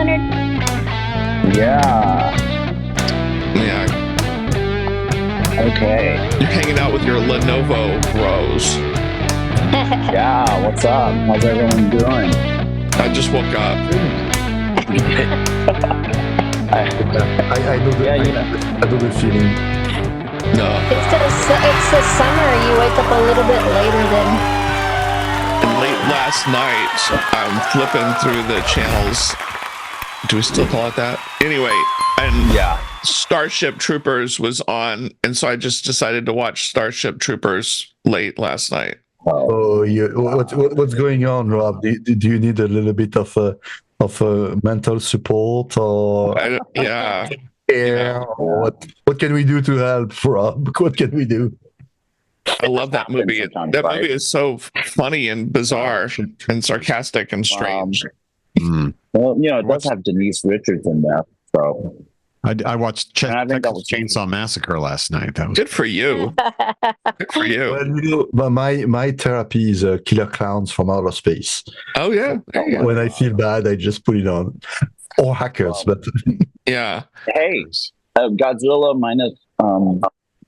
Leonard? Yeah. Okay. You're hanging out with your Lenovo bros. Yeah. What's up? How's everyone doing? I just woke up. I know the feeling. No. It's the summer. You wake up a little bit later than. And late last night, I'm flipping through the channels. Do we still call it that? Anyway, and Yeah. Starship Troopers was on, and so I just decided to watch Starship Troopers late last night. Oh, what's going on, Rob? Do you need a little bit of mental support or Yeah. care? Or what can we do to help, Rob? What can we do? I love that movie. That movie is so funny and bizarre and sarcastic and strange. Well, it does have Denise Richards in there, so. I watched And I think that was Chainsaw Massacre last night. That was Good for you. Good for you. Well, but my therapy is Killer Clowns from Outer Space. Oh, yeah. When I feel bad, I just put it on. Or Hackers, but Yeah. Hey, Godzilla minus,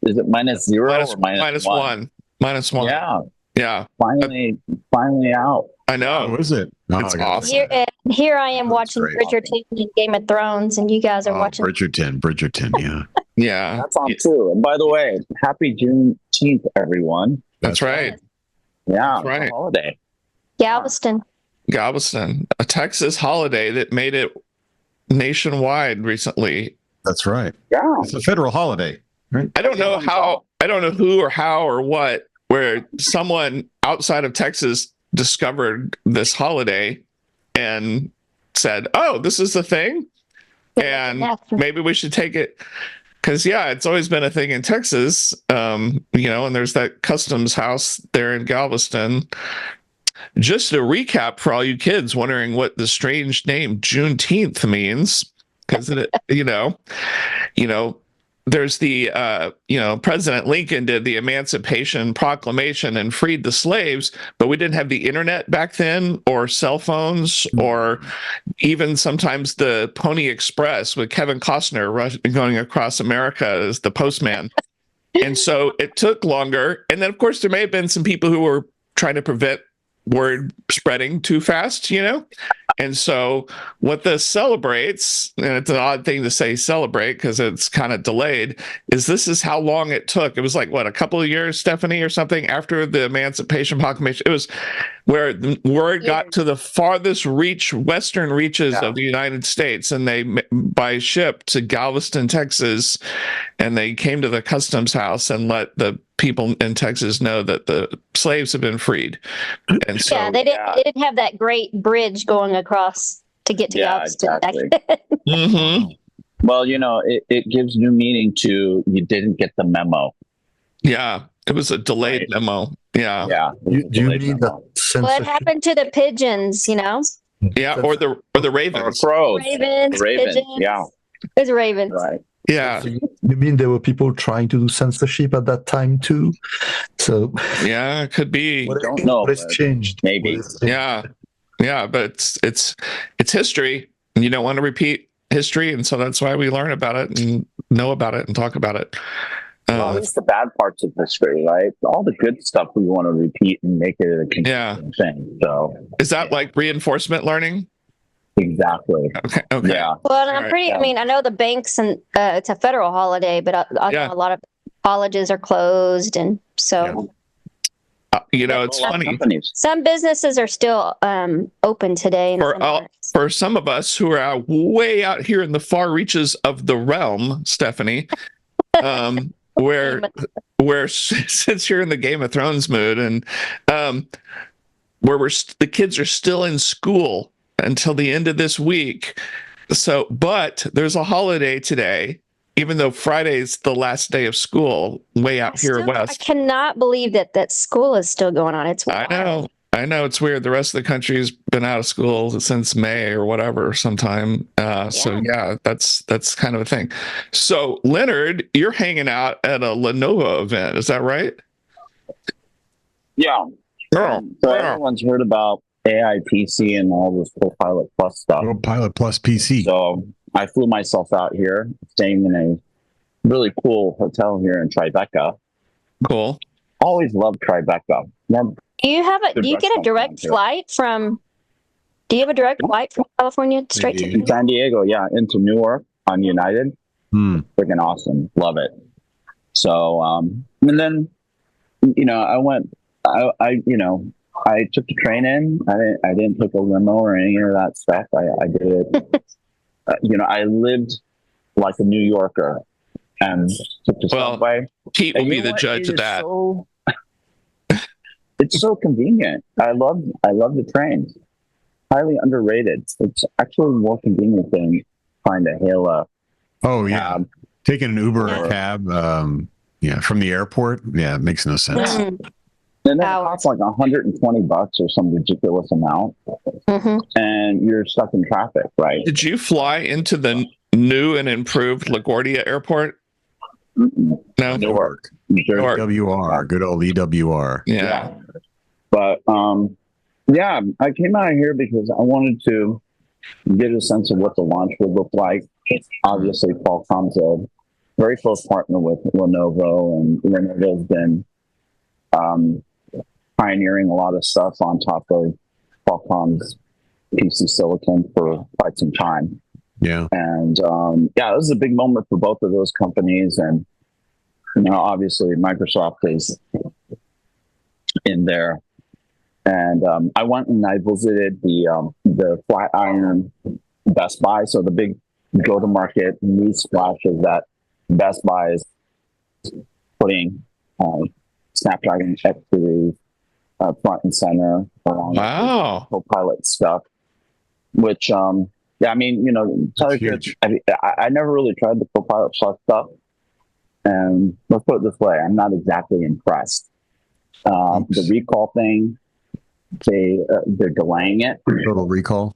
is it minus zero or minus one? Minus one. Yeah, Yeah. finally out. I know. Oh, is it? Oh, It's I got- awesome. Here I am That's watching great. Bridgerton and Game of Thrones, and you guys are Oh, watching. Bridgerton, yeah. Yeah. That's on too. And by the way, happy Juneteenth, everyone. That's right. Yeah, That's right. it's a holiday. Galveston. Galveston, a Texas holiday that made it nationwide recently. That's right. Yeah, It's a federal holiday, right? I don't know who or how or what, where someone outside of Texas discovered this holiday and said, "Oh, this is the thing," and maybe we should take it. Because it's always been a thing in Texas, and there's that customs house there in Galveston. Just to recap for all you kids wondering what the strange name Juneteenth means, because there's the President Lincoln did the Emancipation Proclamation and freed the slaves, but we didn't have the internet back then, or cell phones, or even sometimes the Pony Express with Kevin Costner going across America as the postman. And so it took longer. And then, of course, there may have been some people who were trying to prevent word spreading too fast, And so what this celebrates, and it's an odd thing to say celebrate because it's kind of delayed, this is how long it took. It was like, a couple of years, Stephanie, or something after the Emancipation Proclamation. It was where the word got to the farthest western reaches of the United States, and they, by ship to Galveston, Texas, and they came to the customs house and let the people in Texas know that the slaves have been freed. And so They didn't have that great bridge going across to get to Galveston. Exactly. Mhm. Well, it gives new meaning to you didn't get the memo. Yeah, it was a delayed memo. Yeah. Yeah. do you mean that What censorship? happened to the pigeons? Yeah, or the Or ravens. crows. Ravens, Ravens, pigeons. yeah. It was ravens. Right. Yeah. So you mean there were people trying to do censorship at that time too? So Yeah, it could be. Don't know, what has but changed? maybe. What has changed? Yeah. Yeah, but it's history, and you don't want to repeat history, and so that's why we learn about it and know about it and talk about it. Well, at least the bad parts of history, right? All the good stuff we want to repeat and make it a consistent thing. So Is that like reinforcement learning? exactly. Okay. Yeah. Well, and I'm Right. pretty. I mean, I know the banks and it's a federal holiday, but I know a lot of colleges are closed, and so It's A lot of funny. companies. some businesses are still open today. And some aren't. For some of us who are way out here in the far reaches of the realm, Stephanie, where since you're in the Game of Thrones mood, and where the kids are still in school until the end of this week. So, but there's a holiday today, even though Friday's the last day of school way out here I west. cannot believe that school is still going on. It's wild. I know it's weird. The rest of the country's been out of school since May or whatever sometime. So that's kind of a thing. So Leonard, you're hanging out at a Lenovo event. Is that right? Yeah. So everyone's heard about AI PC and all this Copilot Plus stuff. Copilot plus PC. So I flew myself out here, staying in a really cool hotel here in Tribeca. Cool. Always loved Tribeca. Do you get a direct flight from? Do you have a direct flight from California straight to San Diego? Yeah, into Newark on United. Freaking awesome, love it. So, and then, I went. I took the train in. I didn't take a limo or any of that stuff. I did it. I lived like a New Yorker and took the subway. Pete will be the judge of that. It's so convenient. I love the trains. Highly underrated. It's actually more convenient than trying to hail a cab. Taking an Uber or a cab, from the airport. Yeah, it makes no sense. And then it costs like $120 or some ridiculous amount, and you're stuck in traffic, right? Did you fly into the new and improved LaGuardia Airport? No, Newark. EWR, good old EWR. Yeah. But I came out here because I wanted to get a sense of what the launch would look like. Obviously, Qualcomm's a very close partner with Lenovo, and Leonard has been pioneering a lot of stuff on top of Qualcomm's PC silicon for quite some time. Yeah. And this is a big moment for both of those companies. And, obviously Microsoft is in there. And I went and I visited the Flatiron Best Buy. So the big go-to-market news splash is that Best Buy is putting Snapdragon X Series front and center along with Copilot stuff, which tell you the I never really tried the Copilot Plus stuff, and let's put it this way, I'm not exactly impressed. The recall thing, they're delaying it. Total recall.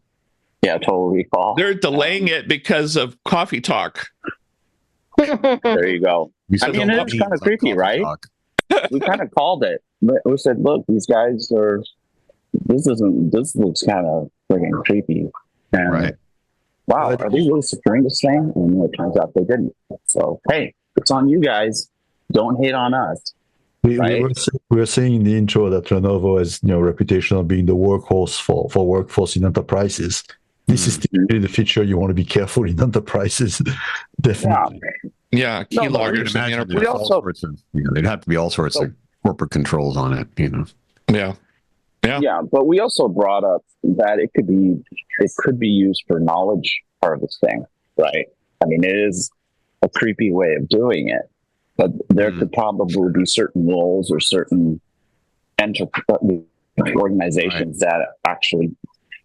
Yeah, total recall. They're delaying it because of Coffee Talk. There you go. It's kind of creepy, right? We kind of called it. We said, look, these guys this looks kind of friggin' creepy. And wow, are they really securing this thing? And it turns out they didn't. So, hey, it's on you guys. Don't hate on us. We were saying in the intro that Lenovo has reputation of being the workhorse for workforce in enterprises. This is typically the feature you want to be careful in enterprises. Definitely. Yeah, keyloggers. There'd have to be all sorts of corporate controls on it, Yeah, but we also brought up that it could be used for knowledge harvesting, right? I mean, it is a creepy way of doing it, but there could probably be certain roles or certain organizations that actually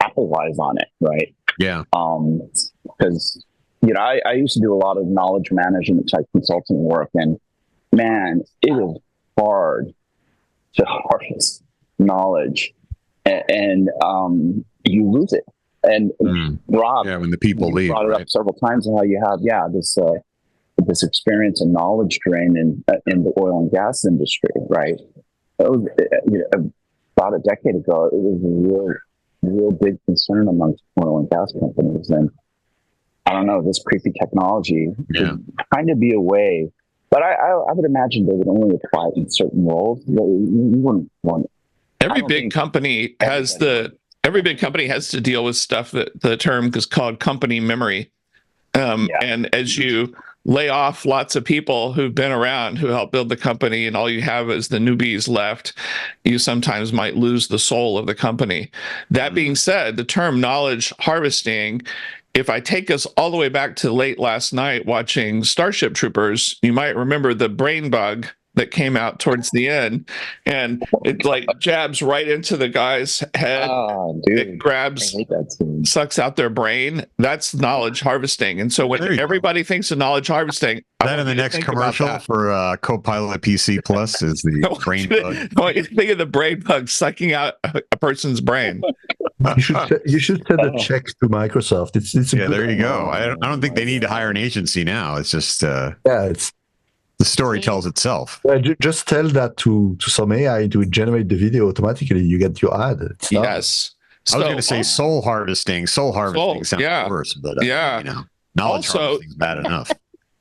capitalize on it, right? Yeah. Because I used to do a lot of knowledge management type consulting work, and man, it is hard to harvest knowledge, and you lose it. And Rob, when the people leave, brought it up several times, how you have this experience and knowledge drain in the oil and gas industry, right? It was, about a decade ago, it was a real big concern amongst oil and gas companies, and I don't know, this creepy technology could kind of be a way, but I would imagine they would only apply it in certain roles. You wouldn't want it. Every big company has to deal with stuff that the term is called company memory. And as you lay off lots of people who've been around, who helped build the company, and all you have is the newbies left, you sometimes might lose the soul of the company. That being said, the term knowledge harvesting, if I take us all the way back to late last night watching Starship Troopers, you might remember the brain bug that came out towards the end, and it like jabs right into the guy's head. Oh, dude. It grabs, sucks out their brain. That's knowledge harvesting. And so when everybody thinks of knowledge harvesting, that in the next commercial for Copilot PC Plus is the brain bug. I want you to think of the brain bug sucking out a person's brain. You should send a check to Microsoft. It's there you go. I don't think they need to hire an agency now. It's just it's. The story tells itself. Just tell that to some AI to generate the video automatically. You get your ad. Yes. I was going to say soul harvesting. Soul harvesting sounds worse, but knowledge harvesting is bad enough.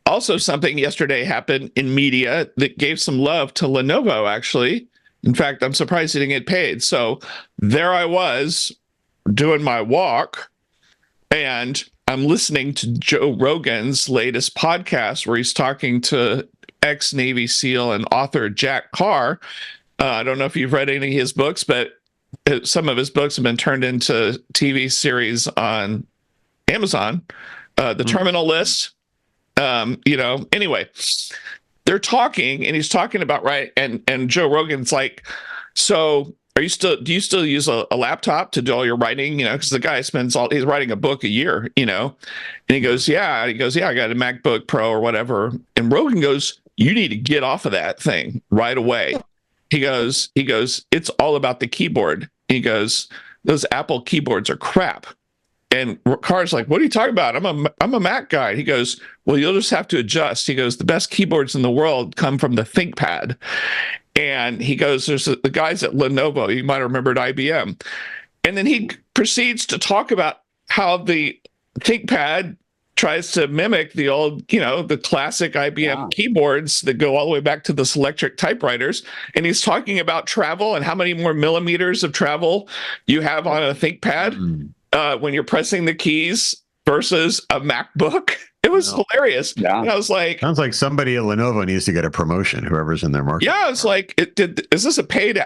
Also, something yesterday happened in media that gave some love to Lenovo, actually. In fact, I'm surprised he didn't get paid. So there I was doing my walk, and I'm listening to Joe Rogan's latest podcast where he's talking to ex-Navy SEAL and author Jack Carr. I don't know if you've read any of his books, but some of his books have been turned into TV series on Amazon. The Terminal List, anyway, they're talking, and he's talking about, and Joe Rogan's like, so do you still use a laptop to do all your writing? Because the guy he's writing a book a year, and he goes, yeah, I got a MacBook Pro or whatever. And Rogan goes, you need to get off of that thing right away. He goes, it's all about the keyboard. He goes, those Apple keyboards are crap. And Carr's like, what are you talking about? I'm a Mac guy. He goes, well, you'll just have to adjust. He goes, the best keyboards in the world come from the ThinkPad. And he goes, there's the guys at Lenovo, you might remember at IBM. And then he proceeds to talk about how the ThinkPad tries to mimic the old, the classic IBM keyboards that go all the way back to the electric typewriters. And he's talking about travel and how many more millimeters of travel you have on a ThinkPad when you're pressing the keys versus a MacBook. It was hilarious. Yeah. And I was like, sounds like somebody at Lenovo needs to get a promotion, whoever's in their market. Yeah, it's like, is this a paid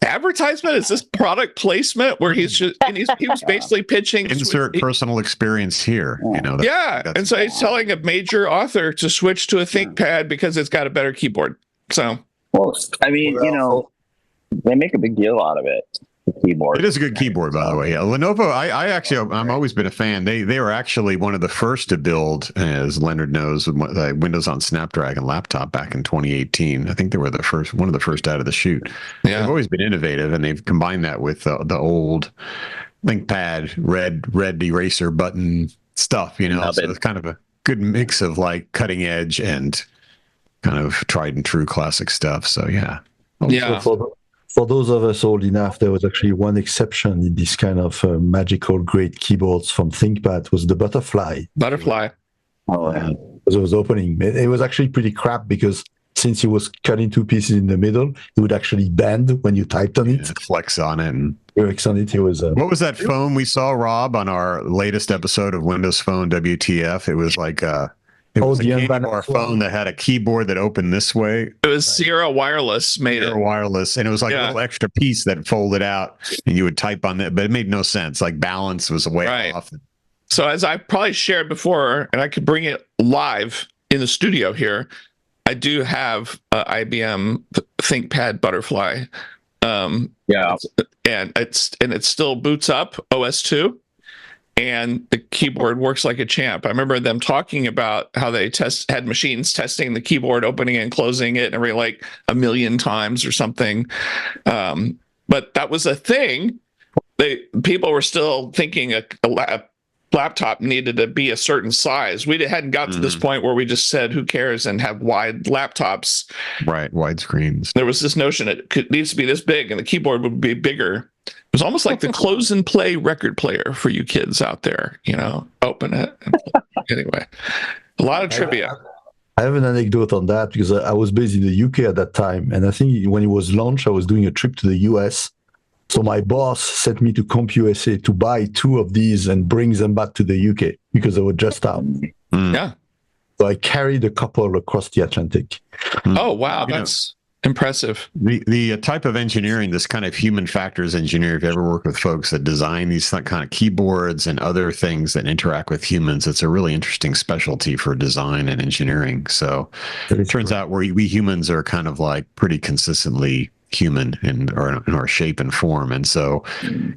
advertisement? Is this product placement where he was basically pitching insert personal experience here? And so he's telling a major author to switch to a ThinkPad because it's got a better keyboard. So, well, I mean, they make a big deal out of it. Keyboard. It is a good keyboard, by the way. Yeah, Lenovo. I'm always been a fan. They were actually one of the first to build, as Leonard knows, Windows on Snapdragon laptop back in 2018. I think they were one of the first out of the chute. Yeah. They've always been innovative, and they've combined that with the old ThinkPad red eraser button stuff. So it's kind of a good mix of like cutting edge and kind of tried and true classic stuff. So yeah. For those of us old enough, there was actually one exception in this kind of magical great keyboards from ThinkPad was the Butterfly. Oh, yeah. Because it was opening. It was actually pretty crap because since it was cut in two pieces in the middle, it would actually bend when you typed on it. Flex on it. And flex on it. It was. What was that phone we saw, Rob, on our latest episode of Windows Phone WTF? It was like It was a phone that had a keyboard that opened this way. It was Sierra Wireless made it. Wireless, and it was like a little extra piece that folded out, and you would type on that, but it made no sense. Like balance was way off. So as I probably shared before, and I could bring it live in the studio here, I do have IBM ThinkPad Butterfly. And it still boots up OS 2. And the keyboard works like a champ. I remember them talking about how they had machines testing the keyboard, opening and closing it, every like 1 million times or something. But that was a thing. People were still thinking a laptop needed to be a certain size. We hadn't got to this point where we just said, "Who cares?" and have wide laptops. Right, wide screens. There was this notion it needs to be this big, and the keyboard would be bigger. It was almost like the close and play record player for you kids out there. Open it. Anyway, a lot of trivia. I have an anecdote on that because I was based in the UK at that time, and I think when it was launched, I was doing a trip to the US. So my boss sent me to CompUSA to buy 2 of these and bring them back to the UK because they were just out. Yeah. So I carried a couple across the Atlantic. Oh, wow. That's impressive. The type of engineering, this kind of human factors engineering, if you ever work with folks that design these kind of keyboards and other things that interact with humans, it's a really interesting specialty for design and engineering. So it turns out we humans are kind of like pretty consistently human in our shape and form, and so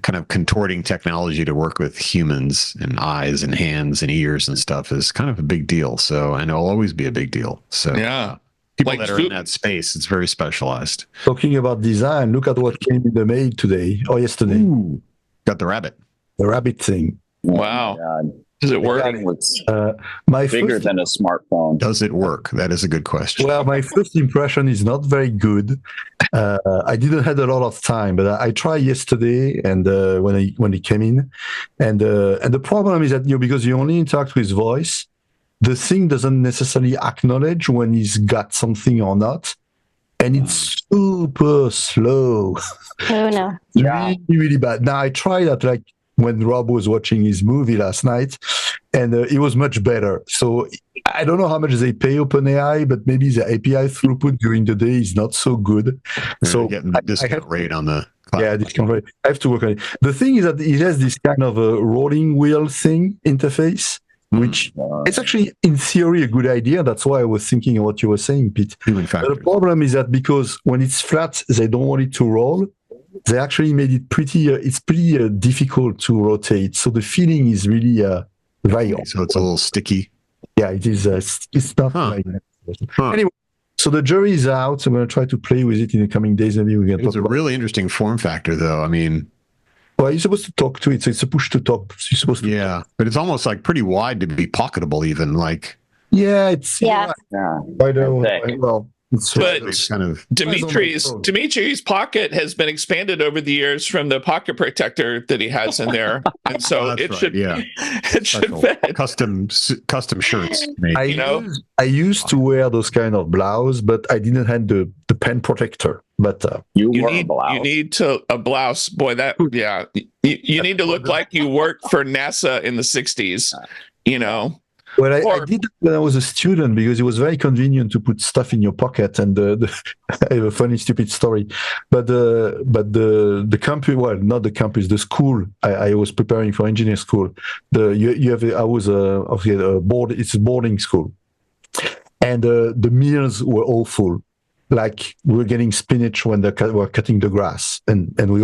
kind of contorting technology to work with humans and eyes and hands and ears and stuff is kind of a big deal. So, and it'll always be a big deal. So people that are in that space, it's very specialized. Talking about design, look at what came in the mail today or yesterday. Got the rabbit thing. Wow. God. Does it work? That looks My bigger first than a smartphone. Does it work? That is a good question. Well, my first impression is not very good. I didn't have a lot of time, but I tried yesterday and when it came in, and the problem is that because you only interact with voice, the thing doesn't necessarily acknowledge when he's got something or not, and it's super slow. Oh no. Yeah. Really bad. Now I tried that like when Rob was watching his movie last night, and it was much better. So I don't know how much they pay OpenAI, but maybe the API throughput during the day is not so good. So getting the discount rate on the cloud. Yeah, discount rate. I have to work on it. The thing is that it has this kind of a rolling wheel thing interface, which it's actually in theory a good idea. That's why I was thinking of what you were saying, Pete. Human But factors. the problem is that because when it's flat, they don't want it to roll. They actually made it pretty. It's pretty difficult to rotate. So the feeling is really very. So it's a little sticky. Yeah, it is. It's not. Very Anyway, so the jury is out. I'm going to try to play with it in the coming days. Maybe we can It's talk a about. really interesting form factor, though. I mean, Well, you're supposed to talk to it, so it's a push to talk. So you're supposed to. yeah, but it's almost like pretty wide to be pocketable, even like. Yeah, it's. Yeah. Yeah. I don't. Okay. Well, it's. But It's kind of Dimitri's pocket has been expanded over the years from the pocket protector that he has in there, and so that's it right, should yeah. it should Special fit. custom shirts made. I used to wear those kind of blouse, but I didn't have the pen protector. But You You wore a need blouse. a blouse, boy. That yeah, you need to look like you worked for NASA in the '60s. You know, well, I Or- did it when I was a student because it was very convenient to put stuff in your pocket. And I have a funny, stupid story. But the campus, well, not the campus, the school. I was preparing for engineering school. I was a board. It's a boarding school, and the meals were awful. Like we were getting spinach when they were cutting the grass, and we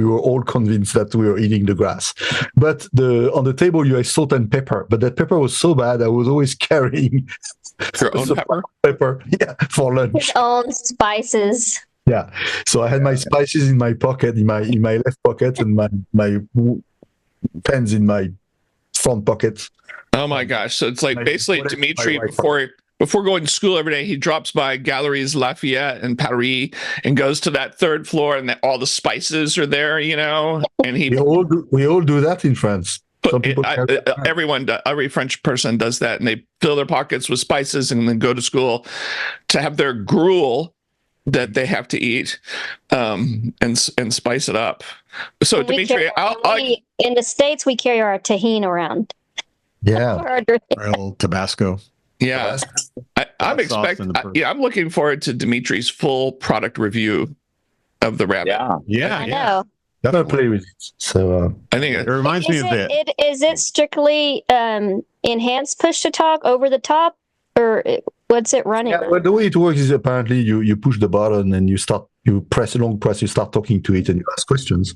were all convinced that we were eating the grass. But on the table you had salt and pepper, but that pepper was so bad I was always carrying your own pepper for lunch. His own spices. Yeah, so I had my spices in my pocket, in my left pocket, and my pens in my front pocket. Oh my gosh! So it's like basically Dimitri before going to school every day, he drops by Galeries Lafayette and Paris and goes to that third floor, and all the spices are there, you know. And he We all do that in France. Some people every French person does that, and they fill their pockets with spices and then go to school to have their gruel that they have to eat, and spice it up. So Dimitri, in the States we carry our tahini around. Yeah. Real Tabasco. Yeah, I'm looking forward to Dimitri's full product review of the rabbit. Yeah. I know. I'm gonna play with it. So I think It reminds me of that. Is it strictly enhanced push to talk over the top, or what's it running? yeah, well, the way it works is apparently you push the button and you press a long press, you start talking to it and you ask questions.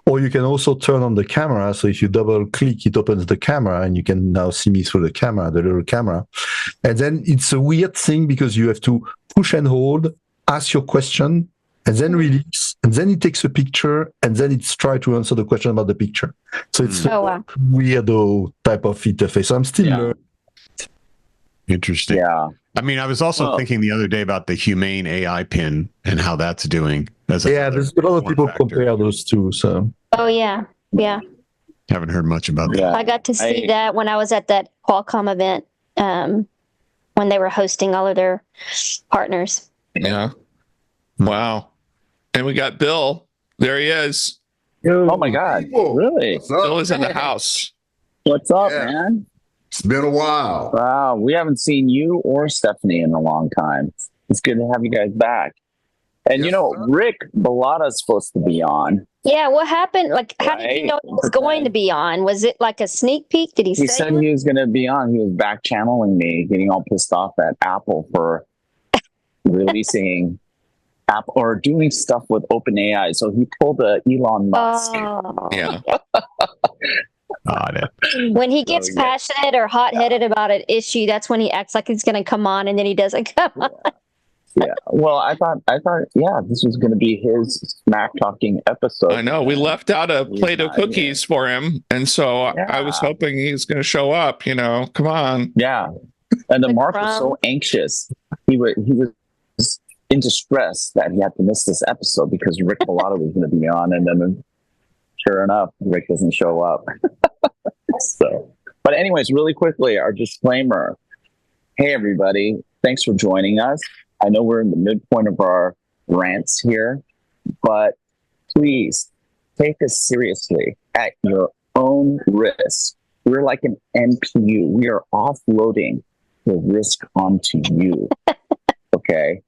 Or you can also turn on the camera. So if you double click, it opens the camera and you can now see me through the camera, the little camera. And then it's a weird thing because you have to push and hold, ask your question, and then release, and then it takes a picture, and then it's try to answer the question about the picture. So it's a weirdo type of interface. So I'm still learning. Interesting. Yeah. I mean, I was also thinking the other day about the humane AI pin and how that's doing. There's a lot of people compare those two. So. Oh yeah. Haven't heard much about that. Yeah. I got to see that when I was at that Qualcomm event when they were hosting all of their partners. Yeah. Wow. And we got Bill. There he is. Oh my God. Really? Bill is in the house. What's up, man? It's been a while. Wow. We haven't seen you or Stephanie in a long time. It's good to have you guys back. And Rick Bellata's supposed to be on. Yeah, what happened? Like, how did you know he was going to be on? Was it like a sneak peek? Did he say? He said he was going to be on. He was back channeling me, getting all pissed off at Apple for releasing Apple or doing stuff with OpenAI. So he pulled a Elon Musk. Oh. Yeah. When he gets passionate or hot-headed about an issue, that's when he acts like he's going to come on, and then he doesn't come on. Yeah. Well, I thought, yeah, this was going to be his smack talking episode. I know we left out a He's plate of not here. cookies for him, and so I was Yeah. hoping he's going to show up. Come on. Yeah. And then The Mark was so crumb. anxious. He was in distress that he had to miss this episode because Rick Bellotto was going to be on, and then sure enough, Rick doesn't show up. So, but anyways, really quickly, our disclaimer. Hey, everybody. Thanks for joining us. I know we're in the midpoint of our rants here, but please take us seriously at your own risk. We're like an NPU. We are offloading the risk onto you. Okay?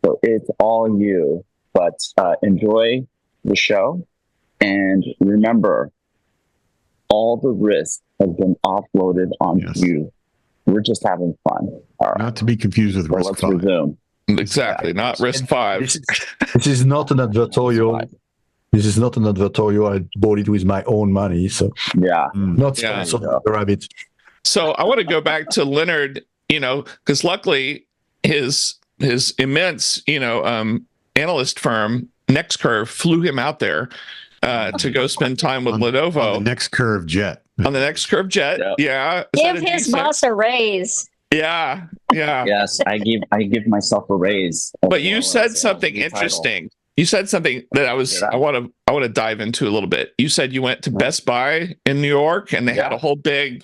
So it's all you. But enjoy the show. And remember, all the risk has been offloaded onto you. We're just having fun. All right. Not to be confused with So risk let's 5. resume. Exactly, not risk 5. This is not an advertorial. This is not an advertorial. I bought it with my own money, so Yeah. not Yeah. sponsored by the rabbit. So I want to go back to Leonard, because luckily his immense, analyst firm, NextCurve, flew him out there to go spend time with Lenovo. On the next curve jet. On the NextCurve jet. Yeah. Is Give that a his decent- boss a raise. Yeah. Yeah. Yes, I give myself a raise. But you said As a something new title. interesting. You said something that I want to dive into a little bit. You said you went to Best Buy in New York and they had a whole big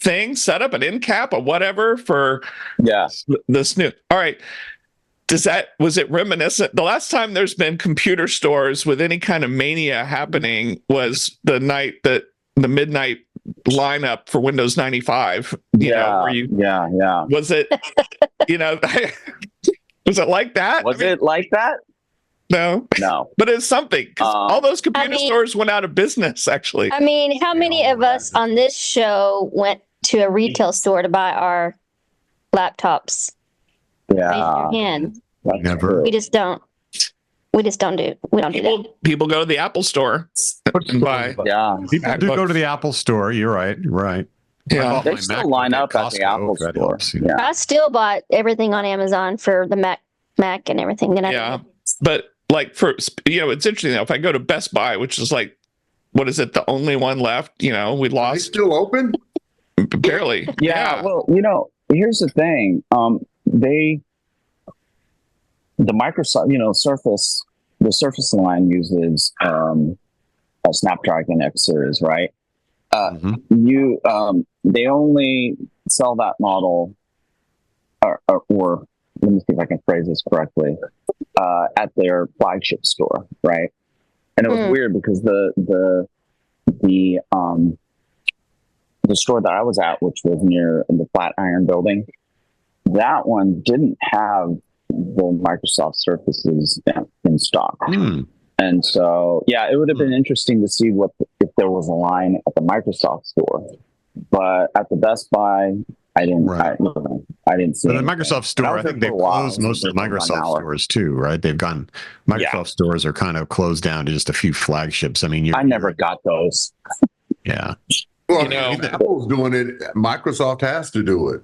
thing set up, an end cap or whatever for the Snoop. All right. Was it reminiscent? The last time there's been computer stores with any kind of mania happening was the midnight lineup for Windows 95. Was it, was it like that? Was it like that? No. But it's something, because all those computer stores went out of business, actually. I mean, how many of us on this show went to a retail store to buy our laptops? Yeah. Raise your hand. Never. We just don't. We don't do that. People go to the Apple store and buy. Yeah. People do go to the Apple store. You're right. Right. Yeah. They still line up at the Apple store. Yeah. I still bought everything on Amazon for the Mac and everything. But like it's interesting though. If I go to Best Buy, which is like, what is it? The only one left. We Are they lost still open? barely. Yeah. Well, here's the thing. The Microsoft, Surface, the Surface line uses a Snapdragon X series, right? They only sell that model, or let me see if I can phrase this correctly, at their flagship store, right? And it was weird because the store that I was at, which was near the Flatiron building, that one didn't have the Microsoft Surfaces in stock. And so, it would have been interesting to see if there was a line at the Microsoft store, but at the Best Buy, I didn't. Right. I didn't see. But the anything. Microsoft store, I think they've closed most of the Microsoft stores too, right? They've gone. Microsoft stores are kind of closed down to just a few flagships. I mean, I never got those. Yeah. Well, Apple's doing it. Microsoft has to do it.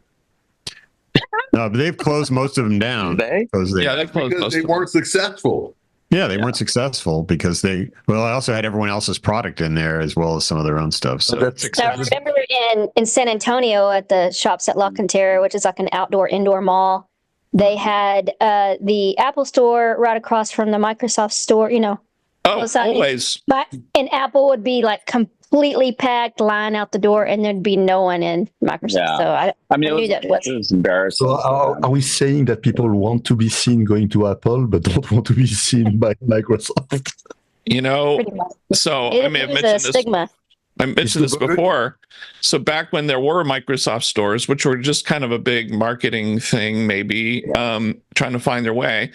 No, but they've closed most of them down. They've closed Because most they of them. weren't successful. Yeah, they weren't successful because I also had everyone else's product in there as well as some of their own stuff. So I remember in San Antonio at the Shops at La Cantera, which is like an indoor mall, they had the Apple store right across from the Microsoft store, Always. But and Apple would be like completely packed, line out the door, and there'd be no one in Microsoft. Yeah. So I knew it that was embarrassing. So are we saying that people want to be seen going to Apple, but don't want to be seen by Microsoft? pretty much. So It I may have was a mentioned this. stigma. I mentioned this before. So back when there were Microsoft stores, which were just kind of a big marketing thing, maybe trying to find their way,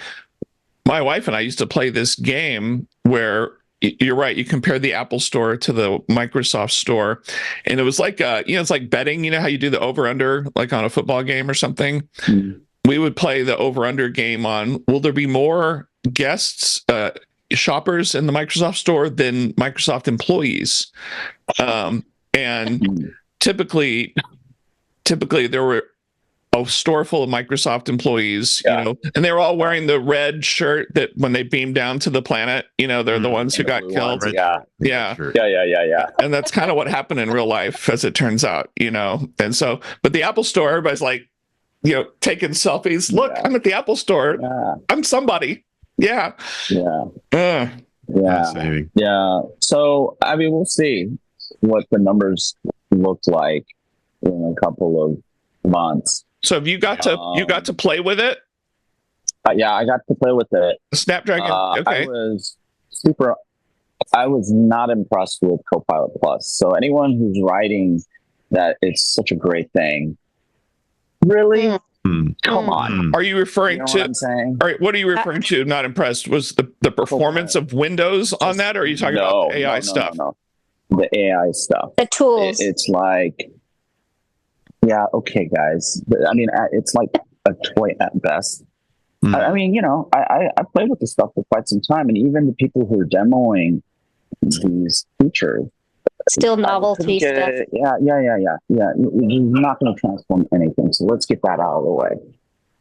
my wife and I used to play this game where you're right, you compare the Apple store to the Microsoft store, and it was like it's like betting. How you do the over under like on a football game or something. We would play the over under game on, will there be more guests, shoppers in the Microsoft store than Microsoft employees? And typically there were a store full of Microsoft employees, you know, and they were all wearing the red shirt that when they beamed down to the planet, you know, they're the ones who got killed. Yeah. And that's kind of what happened in real life, as it turns out, you know. And so, but the Apple Store, everybody's like, you know, taking selfies. Look, I'm at the Apple Store. I'm somebody. Yeah. Yeah. So, I mean, we'll see what the numbers look like in a couple of months. So have you got to play with it? Yeah, I got to play with it. Snapdragon. Okay. I was not impressed with Copilot Plus. So anyone who's writing that it's such a great thing, really? Come on. Are you referring to? What I'm saying? All right. What are you referring to? Not impressed. Was the performance of Windows on that, or are you talking about AI stuff? No. The AI stuff. The tools. It's like, yeah, okay, guys. I mean, it's like a toy at best. I mean, you know, I played with this stuff for quite some time, and even the people who are demoing these features, still novelty stuff. Yeah. You're not going to transform anything, so let's get that out of the way.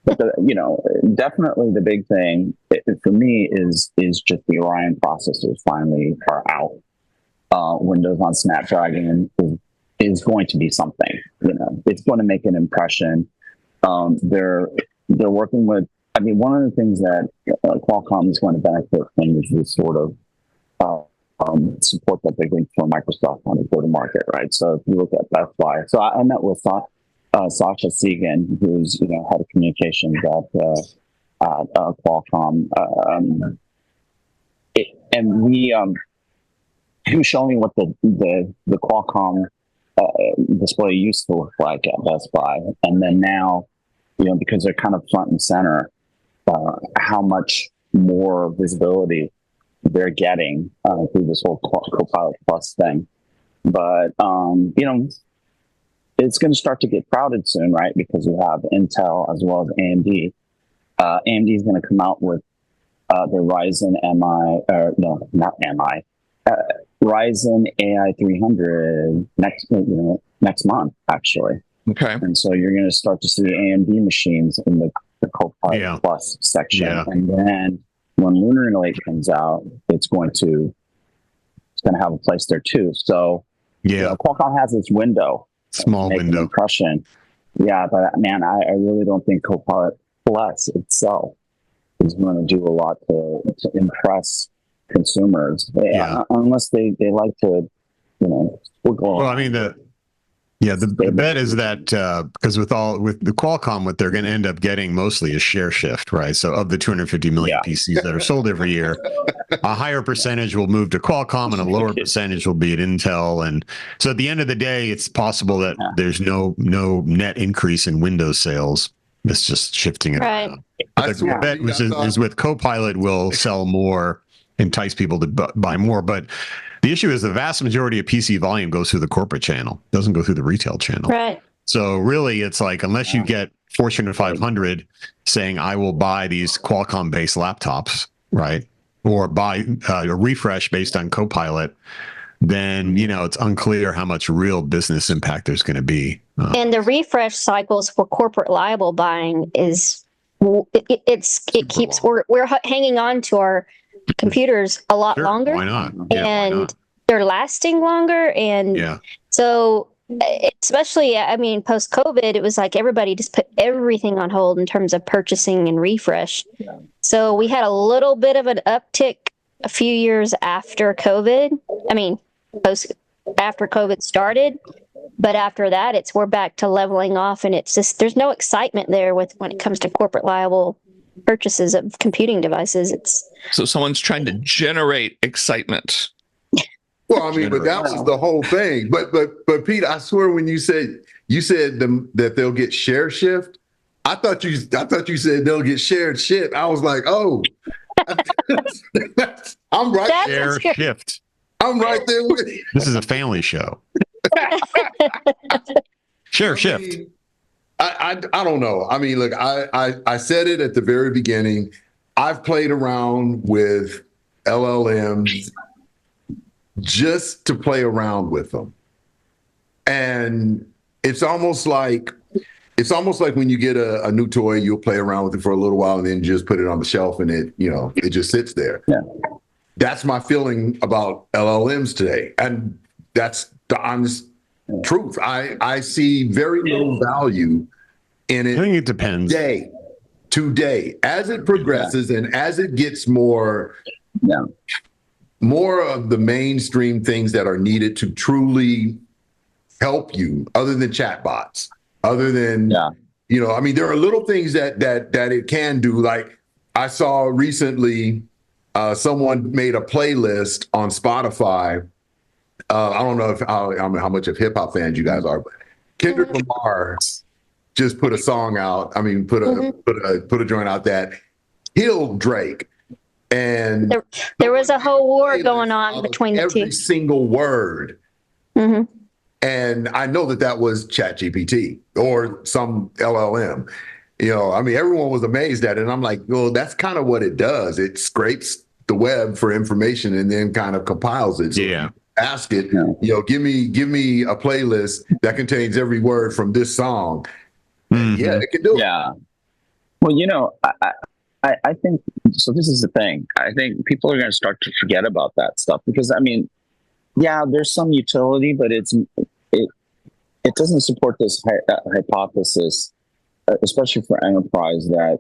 But you know, definitely the big thing for me is just the Orion processors finally are out. Windows on Snapdragon is going to be something. You know, it's going to make an impression. They're working with. I mean, one of the things that Qualcomm is going to benefit from is this sort of support that they bring from Microsoft on the go-to-market, right? So if you look at Best Buy, so I met with Sasha Segan, who's head of communications at Qualcomm, and he was showing me what the Qualcomm display used to look like at Best Buy, and then now, because they're kind of front and center, how much more visibility they're getting through this whole Copilot Plus thing. But it's going to start to get crowded soon, right? Because you have Intel as well as AMD. AMD is going to come out with the Ryzen Ryzen AI 300 next month, actually. Okay. And so you're going to start to see AMD machines in the Copilot Plus section. And then when Lunar Lake comes out, it's going to have a place there too. So Qualcomm has its window. Small window. Impression. Yeah, but man, I really don't think Copilot Plus itself is going to do a lot to impress consumers. Unless they like to, well, I mean, the bet is that because with the Qualcomm, what they're going to end up getting mostly is share shift, right? So of the 250 million PCs that are sold every year, a higher percentage will move to Qualcomm and a lower percentage will be at Intel. And so at the end of the day, it's possible that there's no net increase in Windows sales. It's just shifting it around. The bet is with Copilot will sell more, entice people to buy more, but the issue is the vast majority of PC volume goes through the corporate channel, doesn't go through the retail channel. Right. So really, it's like, unless you get Fortune 500 saying, I will buy these Qualcomm-based laptops, right, or buy a refresh based on Copilot, then, it's unclear how much real business impact there's going to be. And the refresh cycles for corporate liable buying is, it keeps, we're hanging on to our computers a lot longer. Why not? And they're lasting longer. And so, especially, I mean, post-COVID, it was like everybody just put everything on hold in terms of purchasing and refresh. So we had a little bit of an uptick a few years after COVID. I mean, after COVID started. But after that, we're back to leveling off, and it's just, there's no excitement there when it comes to corporate liable purchases of computing devices. So someone's trying to generate excitement. Well, I mean, but that was the whole thing. But Pete, I swear, when you said that they'll get share shift, I thought you said they'll get shared shit. I was like, oh, I'm right. Share shift. I'm right there with you. This is a family show. Share shift. I don't know. I mean, look, I said it at the very beginning. I've played around with LLMs just to play around with them. And it's almost like it's almost like when you get a new toy, you'll play around with it for a little while and then just put it on the shelf and it just sits there. Yeah. That's my feeling about LLMs today. And that's the honest truth. I see very little value in it. I think it depends. Today, as it progresses and as it gets more of the mainstream things that are needed to truly help you, other than chatbots, other than there are little things that it can do. Like I saw recently, someone made a playlist on Spotify. I don't know how much of hip hop fans you guys are, but Kendrick Lamar just put a song out. I mean, put a joint out that killed Drake. And there was a whole war going on between the two. Every single word. Mm-hmm. And I know that was ChatGPT or some LLM. Everyone was amazed at it. And I'm like, well, that's kind of what it does. It scrapes the web for information and then kind of compiles it. So ask it, give me a playlist that contains every word from this song. Mm-hmm. Yeah, it can do it. Yeah. Well, I think, so this is the thing. I think people are going to start to forget about that stuff because, there's some utility, but it doesn't support this hypothesis, especially for enterprise, that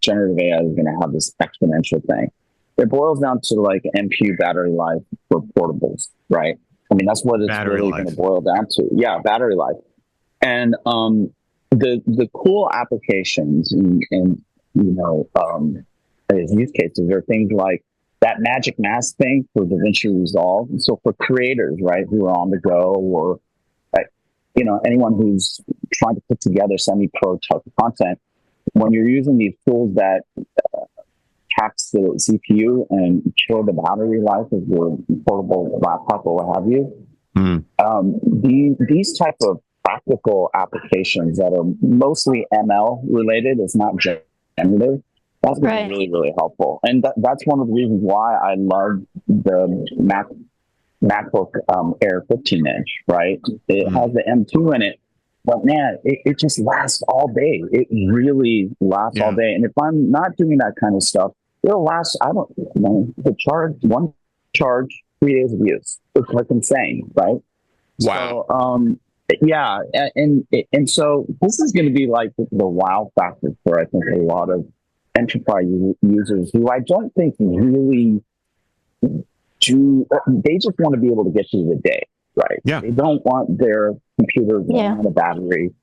generative AI is going to have this exponential thing. It boils down to like MPU battery life for portables, right? That's what it's really going to boil down to. Yeah, battery life. And the cool applications and use cases are things like that magic mask thing for DaVinci Resolve. And so for creators, right, who are on the go or anyone who's trying to put together semi-pro type of content, when you're using these tools that tax the CPU and kill the battery life of your portable laptop or what have you, these type of practical applications that are mostly ML related, it's not generative, that's going to be really, really helpful. And that's one of the reasons why I love the MacBook Air 15-inch, right? It has the M2 in it, but man, it just lasts all day. It really lasts all day. And if I'm not doing that kind of stuff, it'll last, one charge, 3 days of use. It's like insane, right? Wow. So, and so this is going to be like the wow factor for, I think, a lot of enterprise users who I don't think really do. They just want to be able to get through the day, right? Yeah. They don't want their computer running out of battery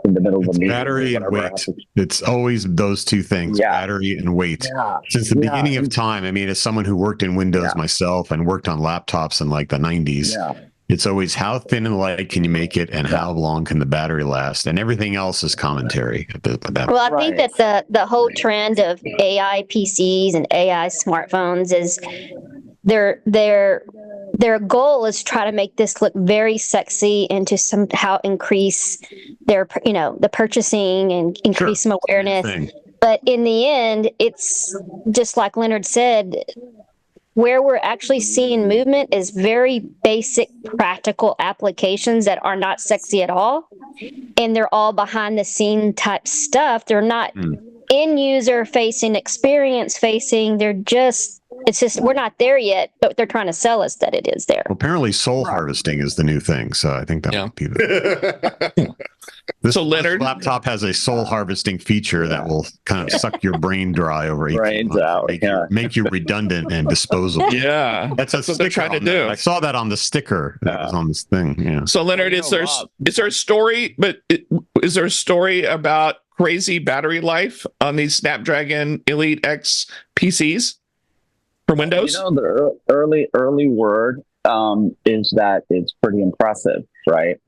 in the middle of a meeting. Battery and weight. It's always those two things, battery and weight. Yeah. Since the beginning of time, as someone who worked in Windows myself and worked on laptops in like the 90s, it's always how thin and light can you make it and how long can the battery last, and everything else is commentary. Well, I think that the whole trend of AI PCs and AI smartphones is their goal is to try to make this look very sexy and to somehow increase their the purchasing and increase some awareness. But in the end, it's just like Leonard said, where we're actually seeing movement is very basic, practical applications that are not sexy at all. And they're all behind the scene type stuff. They're not end user facing, experience facing. It's just, we're not there yet, but they're trying to sell us that it is there. Well, apparently soul harvesting is the new thing. So I think that might be this laptop has a soul harvesting feature that will kind of suck your brain dry over 18 months, make you redundant and disposable. Yeah. That's what they're trying to do. I saw that on the sticker that was on this thing. Yeah. So Leonard, is there a story, is there a story about crazy battery life on these Snapdragon Elite X PCs? For Windows? The early word is that it's pretty impressive, right?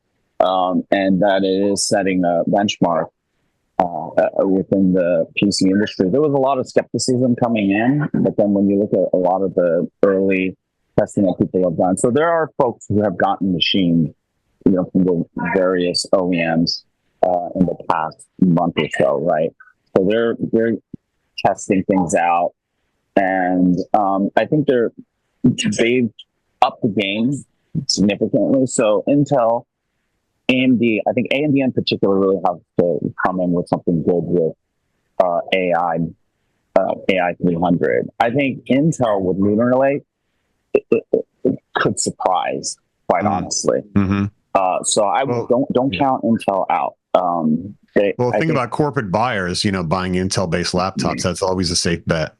And that it is setting a benchmark within the PC industry. There was a lot of skepticism coming in, but then when you look at a lot of the early testing that people have done, so there are folks who have gotten machines, from the various OEMs in the past month or so, right? So they're testing things out. And I think they've upped the game significantly. So Intel AMD, I think AMD in particular really has to come in with something good with AI 300. I think Intel with Lunar Lake it could surprise, quite honestly. So don't count Intel out. Think about corporate buyers, buying Intel-based laptops. That's always a safe bet.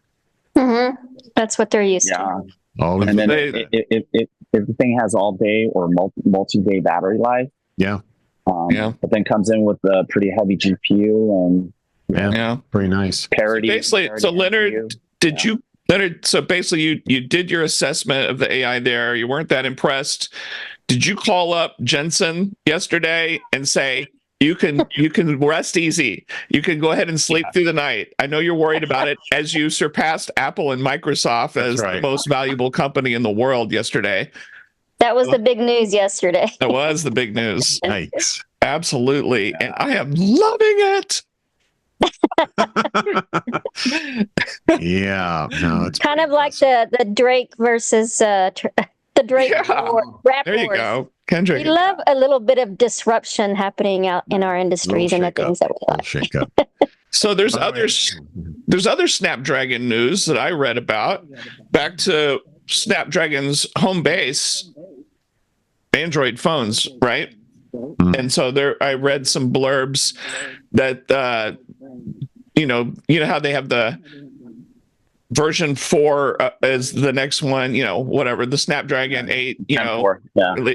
That's what they're used to. Always. And then if the thing has all day or multi-day battery life, but then comes in with a pretty heavy GPU and pretty nice parity. So Leonard, so basically you did your assessment of the AI there. You weren't that impressed. Did you call up Jensen yesterday and say, you can rest easy. You can go ahead and sleep through the night. I know you're worried about it as you surpassed Apple and Microsoft as the most valuable company in the world yesterday. That was the big news yesterday. That was the big news. Yikes. Absolutely. And I am loving it. It's kind of like the Drake versus the Drake rap there you wars. Go. Kendrick. We love a little bit of disruption happening out in our industries and the things that we like. Shake up. So there's other Snapdragon news that I read about. Back to Snapdragon's home base, Android phones, right? And so I read some blurbs that you know how they have the version 4 is the next one, whatever, the Snapdragon 8,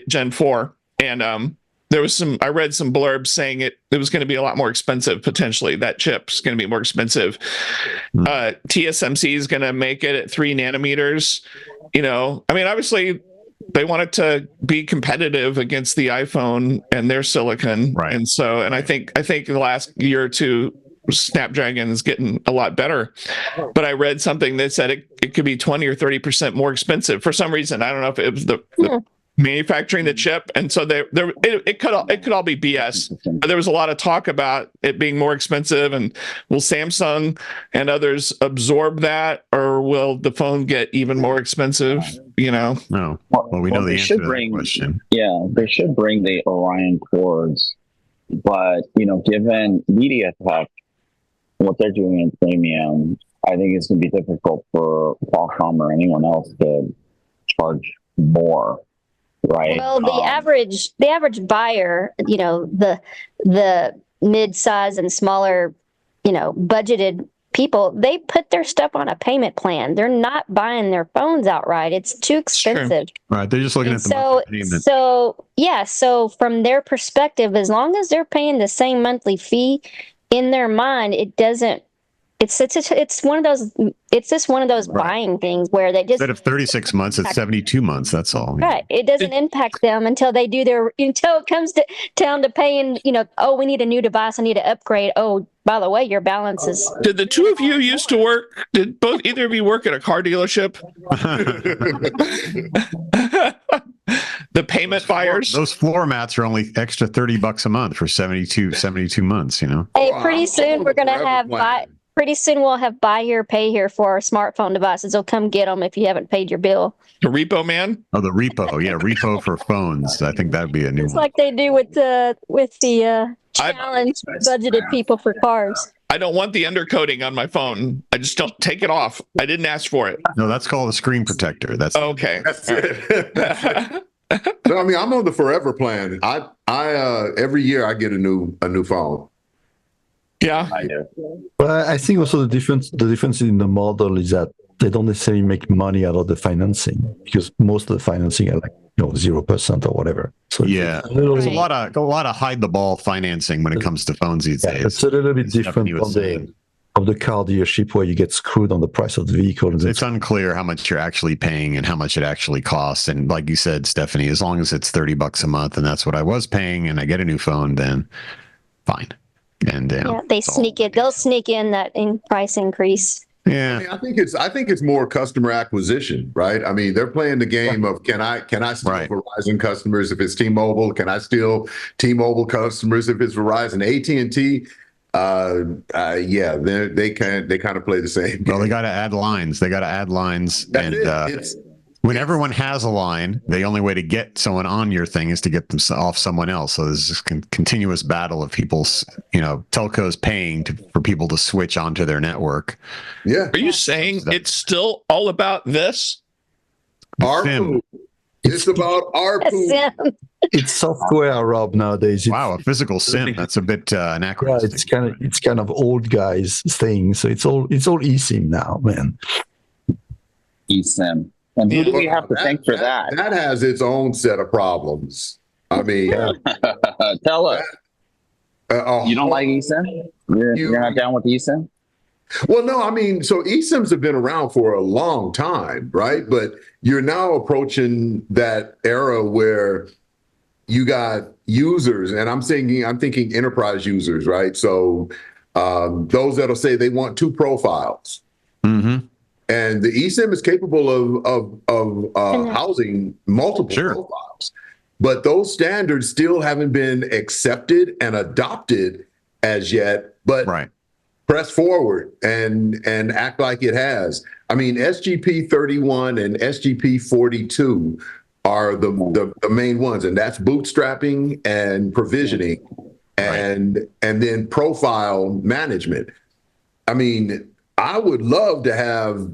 Gen 4. And I read some blurbs saying it was going to be a lot more expensive, potentially. That chip's going to be more expensive. TSMC is going to make it at 3 nanometers. Obviously they want it to be competitive against the iPhone and their silicon. Right. And I think the last year or two, Snapdragon is getting a lot better, but I read something that said it could be 20 or 30% more expensive for some reason. I don't know if it was the manufacturing the chip, and so it could all be BS. But there was a lot of talk about it being more expensive, and will Samsung and others absorb that, or will the phone get even more expensive? No. Well, we know the answer to that question. Yeah, they should bring the Orion cords, but given MediaTek, what they're doing in premium, I think it's going to be difficult for Qualcomm or anyone else to charge more, right? Well, the average buyer, the mid-size and smaller, budgeted people, they put their stuff on a payment plan. They're not buying their phones outright. It's too expensive. Sure. Right. They're just looking at the monthly payment. So from their perspective, as long as they're paying the same monthly fee, in their mind, it doesn't. It's just one of those buying things where they just, instead of 36 months, it's 72 months. That's all. Right. It doesn't impact them until it comes down to paying. We need a new device. I need to upgrade. Oh, by the way, your balance is. Did the two of you used to work? Did either of you work at a car dealership? The payment buyers. Those floor mats are only extra $30 a month for 72 months. Hey, pretty soon we're gonna have Pretty soon we'll have buy here, pay here for our smartphone devices. They'll come get them if you haven't paid your bill. The repo man? Oh, the repo. Yeah, repo for phones. I think that'd be a new one. It's like they do with the challenge budgeted people for cars. I don't want the undercoating on my phone. I just don't take it off. I didn't ask for it. No, that's called a screen protector. That's okay. That's it. No, I'm on the forever plan. I every year I get a new phone. Yeah, I do. But I think also the difference in the model is that they don't necessarily make money out of the financing, because most of the financing are 0% or whatever. So yeah, there's a lot of hide the ball financing when it comes to phones these days. It's a little bit different of the car dealership where you get screwed on the price of the vehicle. It's unclear how much you're actually paying and how much it actually costs. And like you said, Stephanie, as long as it's $30 a month and that's what I was paying, and I get a new phone, then fine. And they sneak it. They'll sneak in that price increase. Yeah, I think it's more customer acquisition, right? I mean, they're playing the game of can I steal Verizon customers if it's T-Mobile? Can I steal T-Mobile customers if it's Verizon? AT&T, they kind of play the same game. Well, they got to add lines. That's it. When everyone has a line, the only way to get someone on your thing is to get them off someone else. So there's this continuous battle of people's, telcos paying for people to switch onto their network. Yeah. Are you saying it's still all about this? ARPU. It's about ARPU. It's software, Rob, nowadays. Wow, a physical SIM. That's a bit anachronistic. Yeah, it's kind of old guys thing. So it's all eSIM now, man. eSIM. And who do we have to thank for that? That has its own set of problems. I mean, tell us. You don't like eSIM? You're not down with eSIM? Well, no, I mean, so eSIMs have been around for a long time, right? But you're now approaching that era where you got users, and I'm thinking enterprise users, right? So those that'll say they want 2 profiles. Mm-hmm. And the eSIM is capable of housing multiple profiles, but those standards still haven't been accepted and adopted as yet. But press forward and act like it has. I mean, SGP 31 and SGP 42 are the main ones, and that's bootstrapping and provisioning, and then profile management. I mean, I would love to have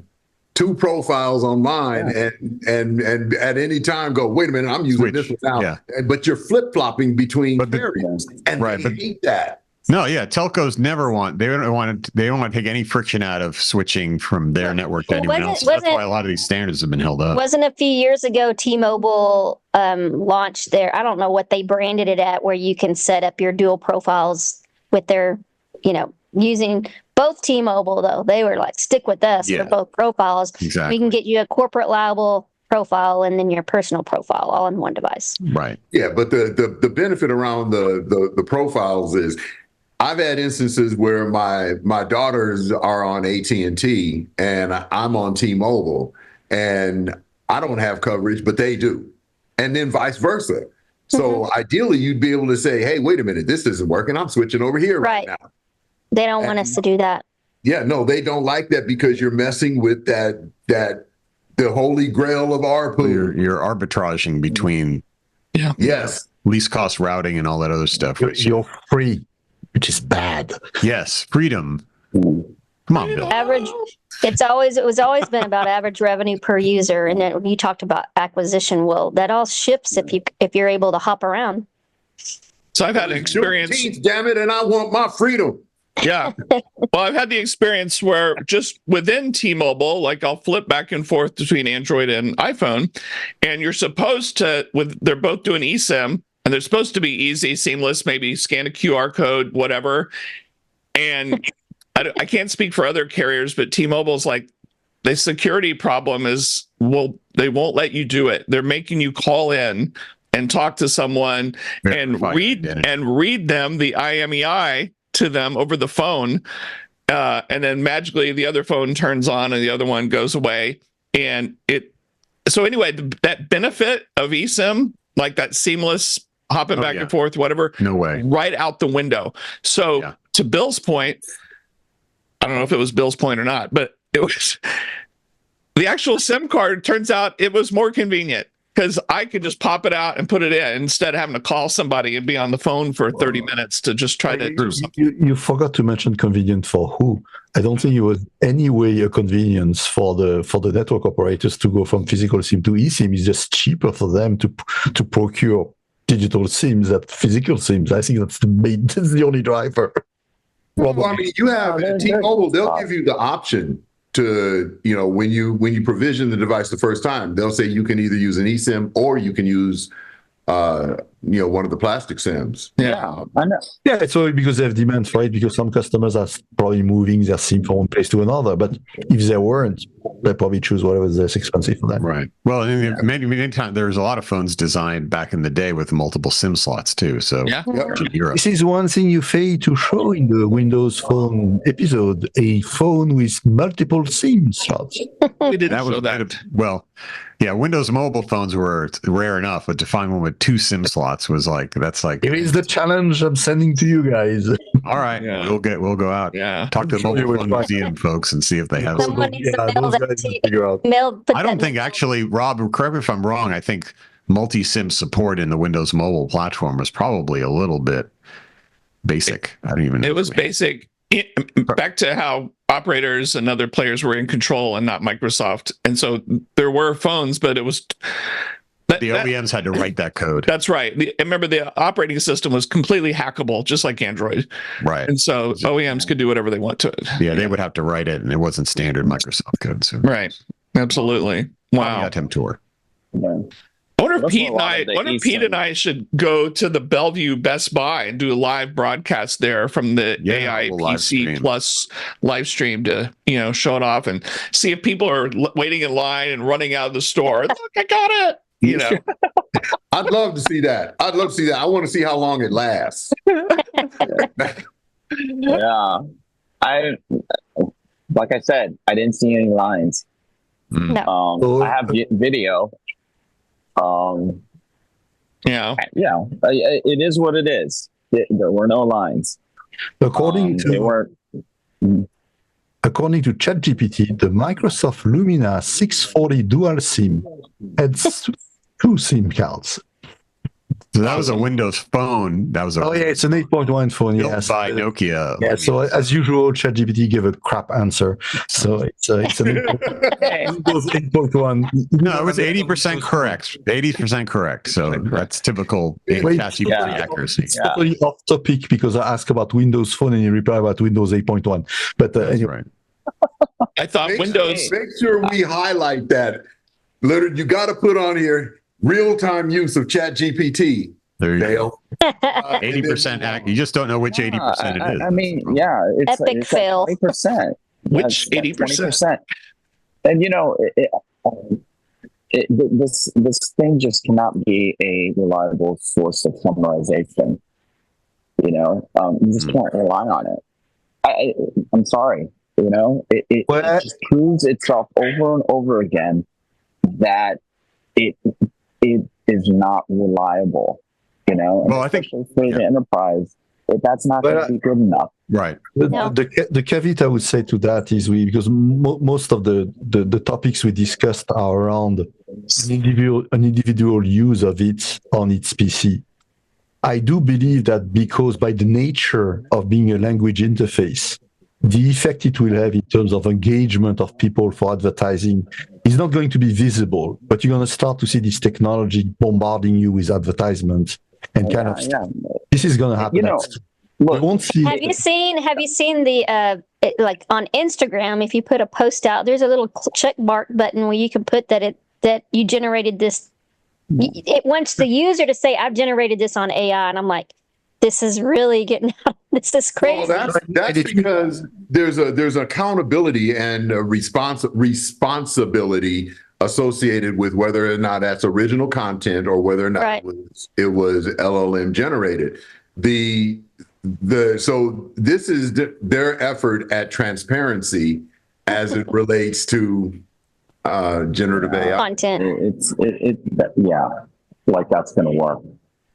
2 profiles on mine and at any time go, wait a minute, I'm using this one now. Yeah. But you're flip-flopping between carriers, and they hate that. No, yeah, telcos never want they don't want to take any friction out of switching from their network to anyone else. That's why a lot of these standards have been held up. Wasn't a few years ago T-Mobile launched their, I don't know what they branded it at, where you can set up your dual profiles with their, using both T-Mobile, though. They were like, stick with us for both profiles. Exactly. We can get you a corporate liable profile and then your personal profile all in one device. Right. Yeah, but the benefit around the profiles is I've had instances where my daughters are on AT&T and I'm on T-Mobile, and I don't have coverage, but they do. And then vice versa. So ideally, you'd be able to say, hey, wait a minute, this isn't working. I'm switching over here right now. They don't want us to do that. Yeah, no, they don't like that because you're messing with the holy grail of ARPU. You're arbitraging between least cost routing and all that other stuff. You're free, which is bad. Yes, freedom. Come on, Bill. Average. It was always been about average revenue per user, and then you talked about acquisition. Well, that all shifts if you're able to hop around. So I've had an experience. Juneteenth, damn it, and I want my freedom. Yeah. Well, I've had the experience where just within T-Mobile, like I'll flip back and forth between Android and iPhone, and you're supposed to, they're both doing eSIM, and they're supposed to be easy, seamless, maybe scan a QR code, whatever. And I can't speak for other carriers, but T-Mobile's like, the security problem is, they won't let you do it. They're making you call in and talk to someone and read them the IMEI to them over the phone, and then magically the other phone turns on and the other one goes away. And so anyway, that benefit of eSIM, like that seamless hopping back and forth, whatever, no way, right out the window. So to Bill's point, I don't know if it was Bill's point or not, but it was the actual SIM card. Turns out it was more convenient, because I could just pop it out and put it in instead of having to call somebody and be on the phone for 30 minutes to just try to do something. You forgot to mention convenient for who. I don't think it was any way a convenience for the network operators to go from physical SIM to eSIM. It's just cheaper for them to procure digital SIMs than physical SIMs. I think that's the only driver. Well, I mean, you have T-Mobile, they'll give you the option to, when you provision the device the first time, they'll say you can either use an eSIM or you can use one of the plastic SIMs. Yeah, I know. Yeah, it's only because they have demand for it, because some customers are probably moving their SIM from one place to another. But if they weren't, they probably choose whatever is less expensive for them. Right. Well, many times there's a lot of phones designed back in the day with multiple SIM slots too. So this is one thing you failed to show in the Windows Phone episode: a phone with multiple SIM slots. We didn't show that. Well, Yeah, Windows mobile phones were rare enough, but to find one with 2 SIM slots was that's like. Here is the challenge I'm sending to you guys. All right, Yeah. we'll go out. Yeah. Talk to the Sure you mobile will phone try. museum folks and see if they have. Someone needs to mail those that guys to will you. figure out. I don't think actually, Rob, correct me if I'm wrong. I think multi-SIM support in the Windows mobile platform was probably a little bit basic. I don't even know. It was basic. Back to how operators and other players were in control and not Microsoft. And so there were phones, but it was the OEMs had to write that code. That's right. Remember, the operating system was completely hackable, just like Android. Right. And so OEMs could do whatever they want to it. Yeah, they would have to write it, and it wasn't standard Microsoft code. So. Right. Absolutely. Wow. Got him tour. Yeah. I wonder if That's Pete a and lot of the Pete Eastern- and I should go to the Bellevue Best Buy and do a live broadcast there from the AI we'll live PC stream. Plus live stream to show it off and see if people are waiting in line and running out of the store. Look, I got it. I'd love to see that. I want to see how long it lasts. Yeah. Like I said, I didn't see any lines. No. I have video. It is what it is. There were no lines. According They weren't. According to ChatGPT, the Microsoft Lumina 640 dual SIM had 2 SIM cards. So that was a Windows phone. That was a. Oh yeah, it's an 8.1 phone. built Yes, by Nokia. Yeah. So as usual, ChatGPT gave a crap answer. So it's an Windows 8.1. No, it was 80% correct. 80% correct. So that's typical ChatGPT accuracy. It's totally off topic because I asked about Windows Phone and he replied about Windows 8.1. But anyway. Right. I thought Windows. Make sure we highlight that. Leonard, you got to put on here real-time use of ChatGPT. There you Dale. go. 80% you just don't know which 80% it is. I mean, yeah, it's Epic fail. 20%. Which 80%? And this thing just cannot be a reliable source of summarization. You just can't rely on it. I'm sorry. It just proves itself over and over again that it is not reliable. Well, I think for the enterprise, that's not going to be good enough. Right. The caveat I would say to that is because most of the topics we discussed are around an individual use of it on its PC. I do believe that because by the nature of being a language interface, the effect it will have in terms of engagement of people for advertising is not going to be visible, but you're going to start to see this technology bombarding you with advertisements and this is going to happen. Look, won't see. Have you seen the like on Instagram? If you put a post out, there's a little check mark button where you can put that you generated this. It wants the user to say, "I've generated this on AI," and I'm like, "This is really getting out. This is crazy." Well, that's because there's accountability and responsibility associated with whether or not that's original content or whether or not it was LLM generated. So this is their effort at transparency as it relates to generative AI content. Like that's going to work.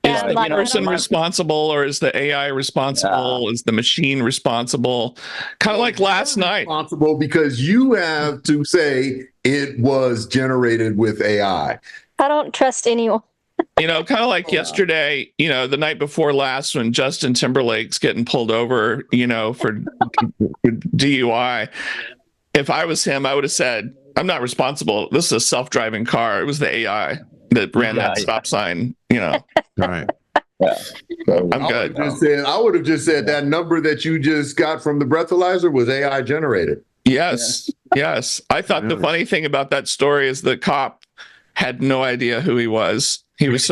Is the person responsible, or is the AI responsible? Is the machine responsible? Kind of like last night. Responsible because you have to say it was generated with AI. I don't trust anyone. Kind of like yesterday, the night before last when Justin Timberlake's getting pulled over, for DUI. If I was him, I would have said, I'm not responsible. This is a self-driving car. It was the AI that ran that stop sign, Right. Yeah. So I'm good. I would have just said that number that you just got from the breathalyzer was AI generated. Yes. Yes. I thought the funny thing about that story is the cop had no idea who he was. He was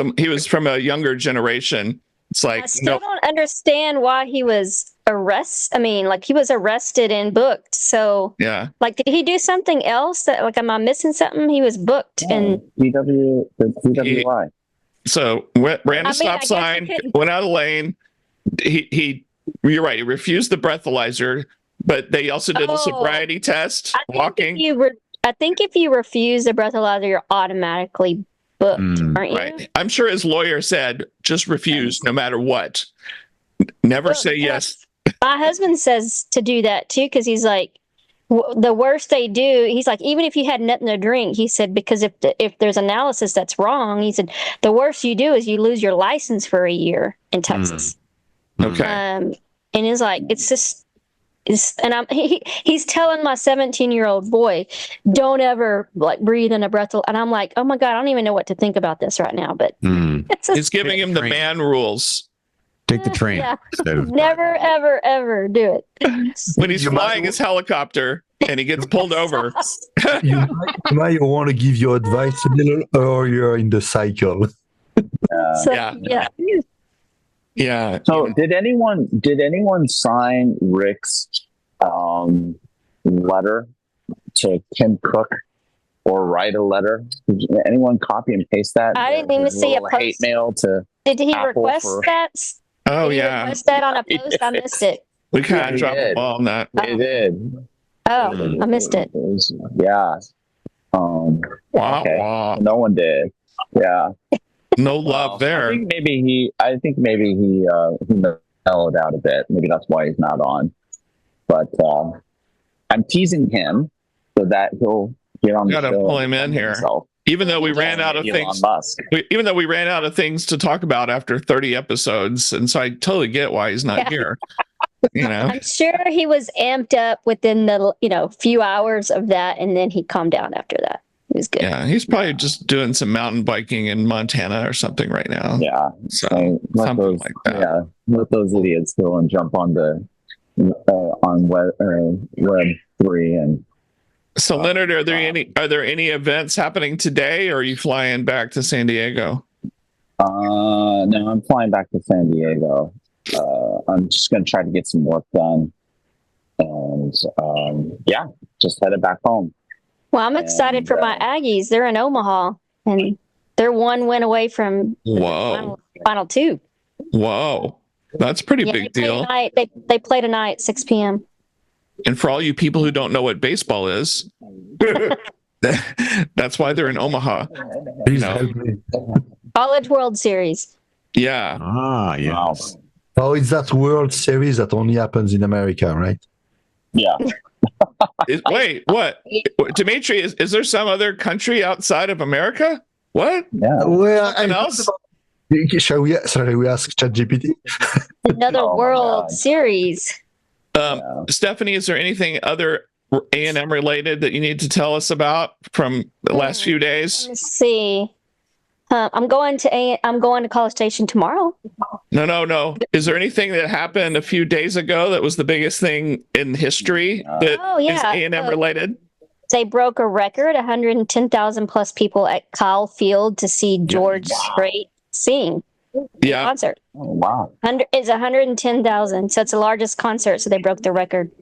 from a younger generation. It's like, I still don't understand why he was arrested. I mean, like he was arrested and booked. So yeah. Like, did he do something else that, like, am I missing something? He was booked and DWI. So ran a stop sign, went out of the lane. You're right. He refused the breathalyzer, but they also did a sobriety test. Walking. I think if you refuse the breathalyzer, you're automatically booked, aren't you? Right. I'm sure his lawyer said, just refuse no matter what. Never say yes. My husband says to do that too, because he's like, the worst they do, he's like, even if you had nothing to drink, he said, because if there's analysis that's wrong, he said, the worst you do is you lose your license for a year in Texas. Okay. And he's like, and he's telling my 17-year-old boy, don't ever like breathe in a breath. And I'm like, oh my God, I don't even know what to think about this right now. But he's giving him the man rules. Take the train. Yeah. Never, ever, ever do it. When he's flying his helicopter and he gets pulled over. You might want to give your advice a little earlier in the cycle. Yeah. So did anyone sign Rick's letter to Tim Cook or write a letter? Did anyone copy and paste that? I didn't even see a post. Hate mail to Did he Apple request that? Oh, Did he yeah. request that on a post? I missed it. We kind of dropped the did. ball on that. They did. Oh, I missed it. Yeah. Wow, Okay. wow. No one did. Yeah. No love there. I think maybe he mellowed out a bit. Maybe that's why he's not on. But I'm teasing him so that he'll get on the show. Got to pull him in here. Himself. Even though we ran out of Elon things, Musk. even though we ran out of things to talk about after 30 episodes, and so I totally get why he's not here. You know, I'm sure he was amped up within the few hours of that, and then he calmed down after that. It was good. yeah, he's probably just doing some mountain biking in Montana or something right now. Yeah. So something like that. Yeah. Let those idiots go and jump on the on Web3 and. So Leonard, are there any events happening today, or are you flying back to San Diego? No, I'm flying back to San Diego. I'm just going to try to get some work done, and just headed back home. Well, I'm excited for my Aggies. They're in Omaha, and they're one win away from final two. Whoa, that's a pretty big they deal. They play tonight at 6 p.m. And for all you people who don't know what baseball is, that's why they're in Omaha. Please help me. College World Series. Yeah. Ah, yes. Oh, it's that World Series that only happens in America, right? Yeah. Wait, what? Dimitri, is there some other country outside of America? What? Yeah. Well, Something else? Shall we ask ChatGPT? Another World Series. Stephanie, is there anything other A&M related that you need to tell us about from the last few days? Let's see. I'm going to College Station tomorrow. No. Is there anything that happened a few days ago that was the biggest thing in history that is A&M related? They broke a record, 110,000 plus people at Kyle Field to see George Strait sing. Yeah. Concert. Oh, wow. It's 110,000. So it's the largest concert. So they broke the record.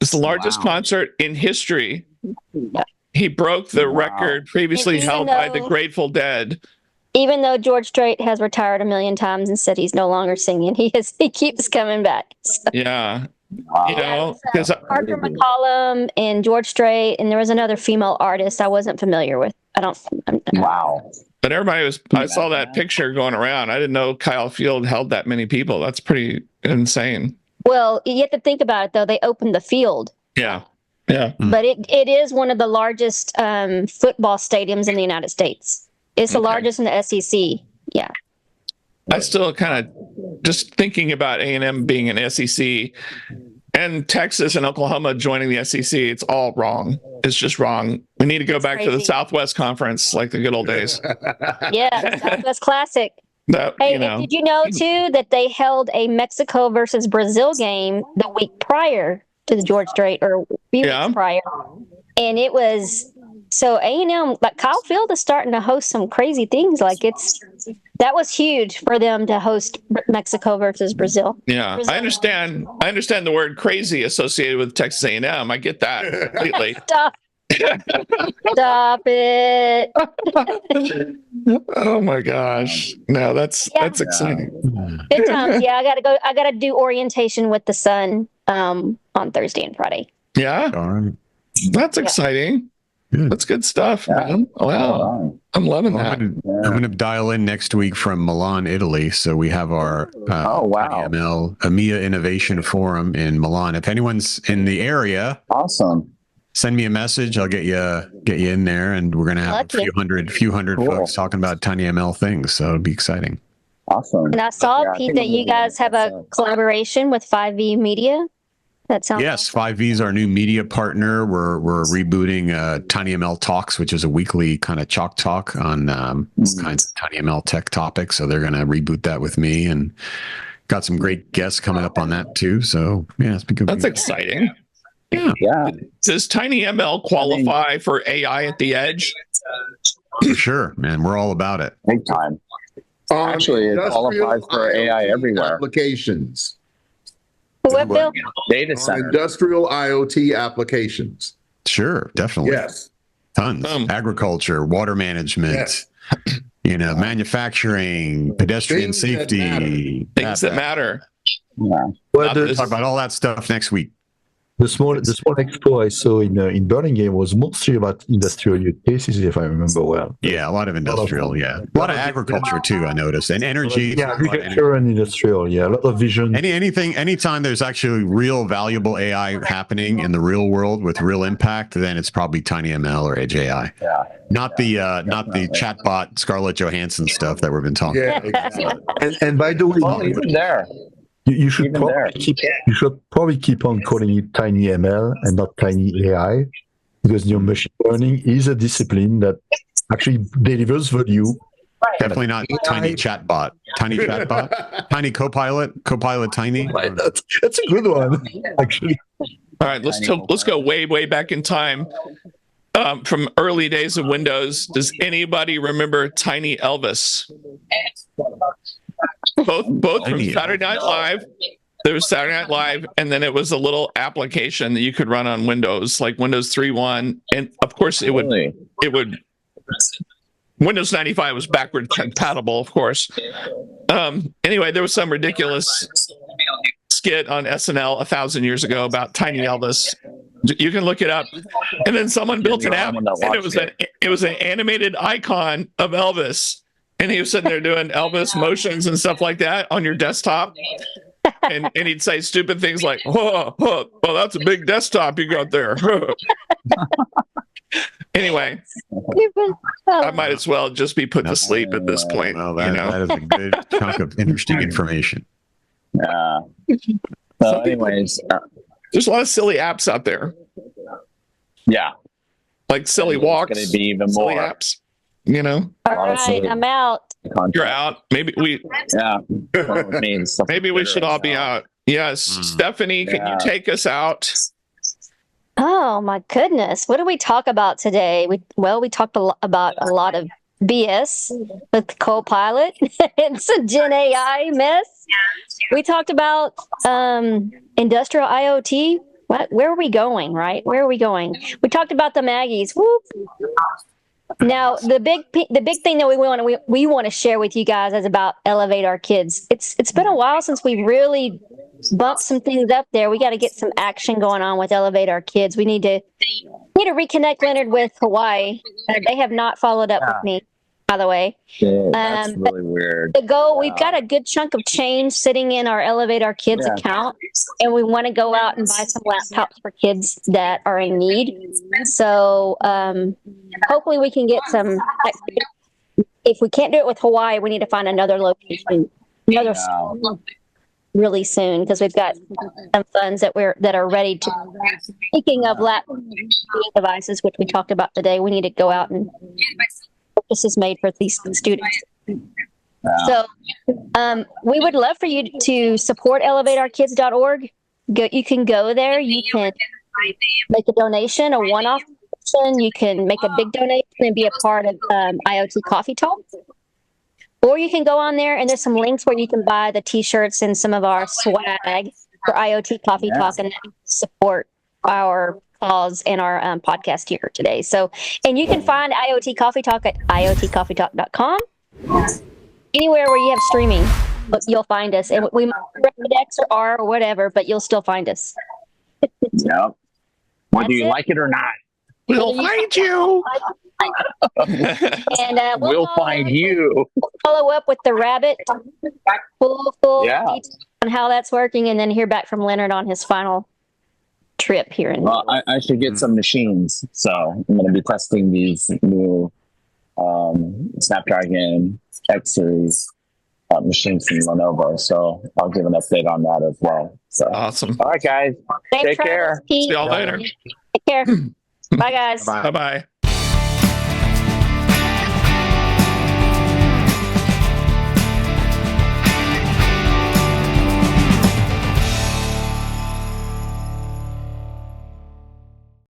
It's the largest concert in history. Yeah. He broke the record previously held by the Grateful Dead. Even though George Strait has retired a million times and said he's no longer singing, he keeps coming back. So. Yeah. Wow. You know, because Parker McCollum and George Strait, and there was another female artist I wasn't familiar with. Wow. But I saw that picture going around. I didn't know Kyle Field held that many people. That's pretty insane. Well, you have to think about it, though. They opened the field. Yeah. Yeah. But it is one of the largest football stadiums in the United States. It's the largest in the SEC. Yeah. I still kind of just thinking about A&M being an SEC and Texas and Oklahoma joining the SEC. It's all wrong. It's just wrong. We need to go back to the Southwest Conference like the good old days. Yeah, Southwest Classic. Did you know, too, that they held a Mexico versus Brazil game the week prior to the George Strait, or a few weeks prior? And it was... So A&M, like Kyle Field is starting to host some crazy things. Like that was huge for them to host Mexico versus Brazil. Yeah, I understand the word crazy associated with Texas A&M. I get that completely. Stop it. Oh my gosh. No, that's exciting. Good times. Yeah, I gotta do orientation with the Sun on Thursday and Friday. Yeah. That's exciting. That's good stuff, man. Wow. I'm loving that. I'm going to dial in next week from Milan, Italy. So we have our TinyML EMEA Innovation Forum in Milan. If anyone's in the area, awesome. Send me a message. I'll get you in there, and we're going to have a few hundred folks talking about TinyML things. So it'll be exciting. Awesome. And I saw, Pete, that you guys have a collaboration with 5V Media. That sounds awesome. 5V is our new media partner. We're rebooting TinyML Talks, which is a weekly kind of chalk talk on kinds of TinyML tech topics. So they're going to reboot that with me, and got some great guests coming up on that too. So it's been good. That's exciting. Yeah. Does TinyML qualify for AI at the edge? For sure, man. We're all about it. Big time. Actually, it qualifies for AI everywhere. Applications. What, Bill? Data center. Industrial IoT applications. Sure, definitely. Yes. Tons. Agriculture, water management, manufacturing, pedestrian safety. Things that matter. Yeah. Well, talk about all that stuff next week. The small expo I saw in Birmingham was mostly about industrial use cases, if I remember well. Yeah, a lot of industrial. A lot of agriculture too. I noticed, and energy. Yeah, agriculture and industrial. Yeah, a lot of vision. Anytime there's actually real valuable AI happening in the real world with real impact, then it's probably TinyML or Edge AI. Yeah. Not the chatbot Scarlett Johansson stuff that we've been talking about. Exactly. and by the way, even there. You should probably keep on calling it TinyML and not Tiny AI, because machine learning is a discipline that actually delivers value. Definitely not tiny chatbot. Tiny chatbot. Tiny Copilot. Copilot tiny. That's a good one, actually. All right, let's go way back in time. From early days of Windows. Does anybody remember Tiny Elvis? Both from Saturday Night Live. There was Saturday Night Live, and then it was a little application that you could run on Windows, like Windows 3.1, and of course it would Windows 95 was backward compatible, of course. Anyway, there was some ridiculous skit on SNL 1,000 years ago about Tiny Elvis. You can look it up. And then someone built an app, and it was an animated icon of Elvis. And he was sitting there doing Elvis motions and stuff like that on your desktop. And he'd say stupid things like, oh, that's a big desktop you got there. Anyway, I might as well just be put to sleep at this point. Well, that is a good chunk of interesting information. Yeah. So anyways. There's a lot of silly apps out there. Yeah. Like silly walks. It's going to be even silly more. apps. All right, I'm out. You're out. Maybe we. Yeah. Maybe we should all be out. Yes, Stephanie, can you take us out? Oh my goodness, what did we talk about today? We talked about a lot of BS with Copilot. It's a Gen AI mess. We talked about industrial IoT. Where are we going? Right? Where are we going? We talked about the Maggies. Whoop. Now, the big thing that we want to share with you guys is about Elevate Our Kids. It's been a while since we really bumped some things up there. We got to get some action going on with Elevate Our Kids. We need to reconnect Leonard with Hawaii. They have not followed up with me, by the way. Yeah, that's really weird. We've got a good chunk of change sitting in our Elevate Our Kids account, and we want to go out and buy some laptops for kids that are in need. So hopefully we can get some. If we can't do it with Hawaii, we need to find another location, really soon, because we've got some funds that are ready to. Speaking of laptop devices, which we talked about today, we need to go out and. This is made for these students. So we would love for you to support elevateourkids.org. You can go there. You can make a donation, a one-off donation. You can make a big donation and be a part of IoT Coffee Talk. Or you can go on there, and there's some links where you can buy the T-shirts and some of our swag for IoT Coffee Talk and support our cause and our podcast here today. So, and you can find IoT Coffee Talk at iotcoffeetalk.com. Anywhere where you have streaming, you'll find us. And we might be X or R or whatever, but you'll still find us. Yep. Whether you like it or not. We'll find you. And We'll find you. follow up with the rabbit full Yeah. detail on how that's working, and then hear back from Leonard on his final trip here. Well, I should get some machines. So I'm going to be testing these new Snapdragon X series machines from Lenovo. So I'll give an update on that as well. So Awesome. all right, guys. Safe Take travels, care. Pete. See y'all later. Take care. Bye, guys. Bye-bye.